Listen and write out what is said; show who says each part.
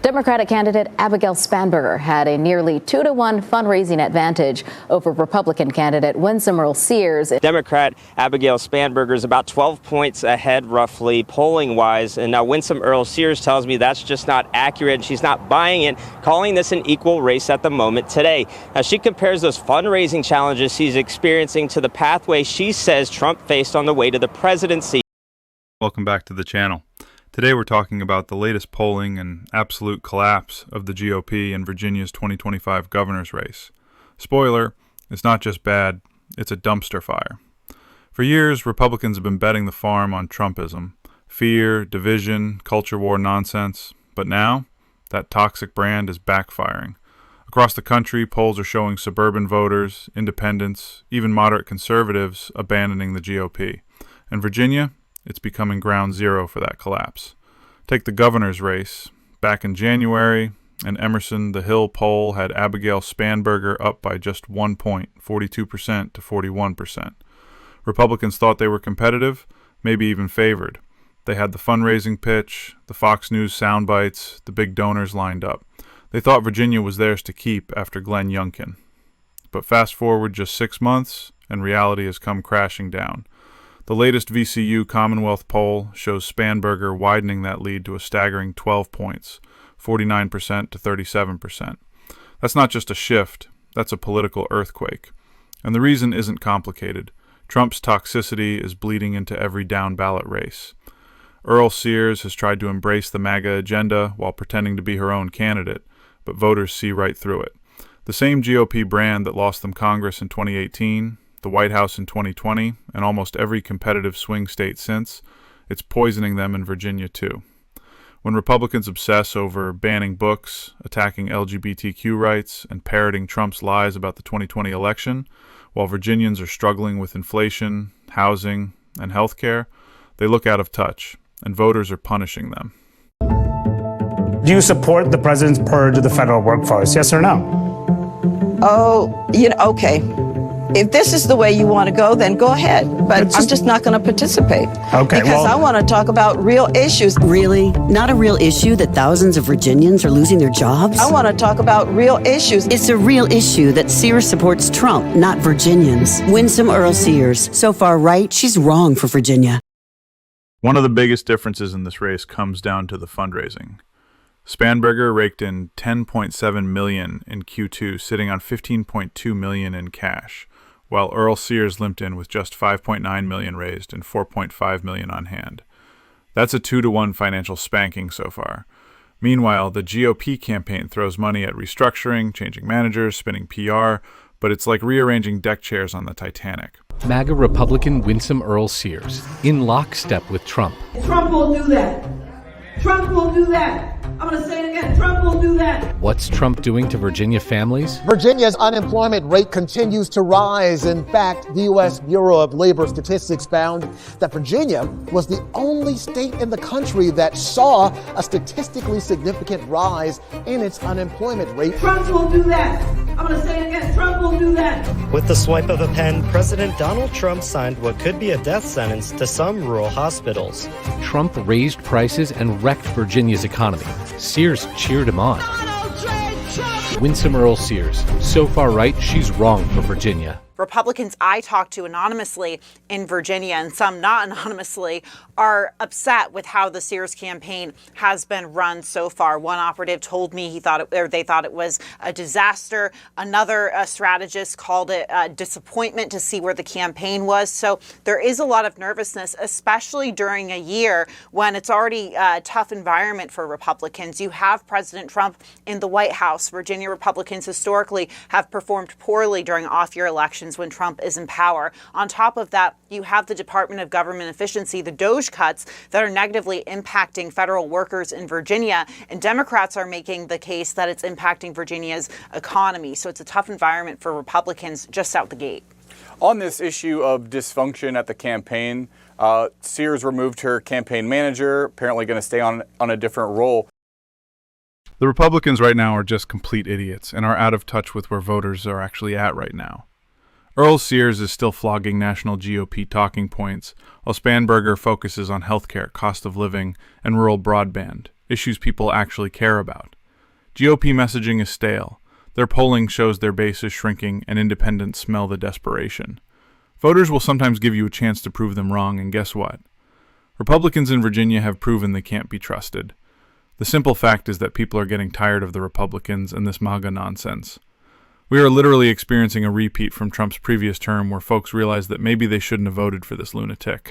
Speaker 1: Democratic candidate Abigail Spanberger had a nearly 2-to-1 fundraising advantage over Republican candidate Winsome Earle-Sears.
Speaker 2: Democrat Abigail Spanberger is about 12 points ahead, roughly, polling-wise. And now Winsome Earle-Sears tells me that's just not accurate. She's not buying it, calling this an equal race at the moment today. Now, she compares those fundraising challenges she's experiencing to the pathway she says Trump faced on the way to the presidency.
Speaker 3: Welcome back to the channel. Today we're talking about the latest polling and absolute collapse of the GOP in Virginia's 2025 governor's race. Spoiler, it's not just bad, it's a dumpster fire. For years, Republicans have been betting the farm on Trumpism, fear, division, culture war nonsense. But now, that toxic brand is backfiring. Across the country, polls are showing suburban voters, independents, even moderate conservatives abandoning the GOP. In Virginia, it's becoming ground zero for that collapse. Take the governor's race. Back in January, an Emerson The Hill poll had Abigail Spanberger up by just 1 point, 42% to 41%. Republicans thought they were competitive, maybe even favored. They had the fundraising pitch, the Fox News sound bites, the big donors lined up. They thought Virginia was theirs to keep after Glenn Youngkin. But fast forward just 6 months, and reality has come crashing down. The latest VCU Commonwealth poll shows Spanberger widening that lead to a staggering 12 points, 49% to 37%. That's not just a shift, that's a political earthquake. And the reason isn't complicated. Trump's toxicity is bleeding into every down-ballot race. Earle-Sears has tried to embrace the MAGA agenda while pretending to be her own candidate, but voters see right through it. The same GOP brand that lost them Congress in 2018, the White House in 2020, and almost every competitive swing state since, it's poisoning them in Virginia too. When Republicans obsess over banning books, attacking LGBTQ rights, and parroting Trump's lies about the 2020 election, while Virginians are struggling with inflation, housing, and health care, they look out of touch, and voters are punishing them.
Speaker 4: Do you support the president's purge of the federal workforce, yes or no?
Speaker 5: Oh, okay. If this is the way you want to go, then go ahead. But I'm just not going to participate.
Speaker 4: Okay,
Speaker 5: because I want to talk about real issues.
Speaker 6: Really? Not a real issue that thousands of Virginians are losing their jobs?
Speaker 5: I want to talk about real issues.
Speaker 6: It's a real issue that Sears supports Trump, not Virginians. Winsome Earle-Sears. So far right, she's wrong for Virginia.
Speaker 3: One of the biggest differences in this race comes down to the fundraising. Spanberger raked in $10.7 million in Q2, sitting on $15.2 million in cash, while Earle-Sears limped in with just $5.9 million raised and $4.5 million on hand. That's a 2-to-1 financial spanking so far. Meanwhile, the GOP campaign throws money at restructuring, changing managers, spinning PR, but it's like rearranging deck chairs on the Titanic.
Speaker 7: MAGA Republican Winsome Earle-Sears, in lockstep with Trump.
Speaker 8: Trump will do that. Trump will do that. I'm going to say it again. Trump will do that.
Speaker 7: What's Trump doing to Virginia families?
Speaker 9: Virginia's unemployment rate continues to rise. In fact, the U.S. Bureau of Labor Statistics found that Virginia was the only state in the country that saw a statistically significant rise in its unemployment rate.
Speaker 8: Trump will do that. I'm going to say it again. Trump will do that.
Speaker 10: With the swipe of a pen, President Donald Trump signed what could be a death sentence to some rural hospitals.
Speaker 7: Trump raised prices and wrecked Virginia's economy. Sears cheered him on. Winsome Earle-Sears. So far right, she's wrong for Virginia.
Speaker 11: Republicans I talked to anonymously in Virginia, and some not anonymously, are upset with how the Sears campaign has been run so far. One operative told me they thought it was a disaster. Another strategist called it a disappointment to see where the campaign was. So there is a lot of nervousness, especially during a year when it's already a tough environment for Republicans. You have President Trump in the White House. Virginia Republicans historically have performed poorly during off-year elections when Trump is in power. On top of that, you have the Department of Government Efficiency, the DOGE cuts that are negatively impacting federal workers in Virginia. And Democrats are making the case that it's impacting Virginia's economy. So it's a tough environment for Republicans just out the gate.
Speaker 12: On this issue of dysfunction at the campaign, Sears removed her campaign manager, apparently going to stay on a different role.
Speaker 3: The Republicans right now are just complete idiots and are out of touch with where voters are actually at right now. Earle-Sears is still flogging national GOP talking points, while Spanberger focuses on healthcare, cost of living, and rural broadband, issues people actually care about. GOP messaging is stale. Their polling shows their base is shrinking, and independents smell the desperation. Voters will sometimes give you a chance to prove them wrong, and guess what? Republicans in Virginia have proven they can't be trusted. The simple fact is that people are getting tired of the Republicans and this MAGA nonsense. We are literally experiencing a repeat from Trump's previous term where folks realized that maybe they shouldn't have voted for this lunatic.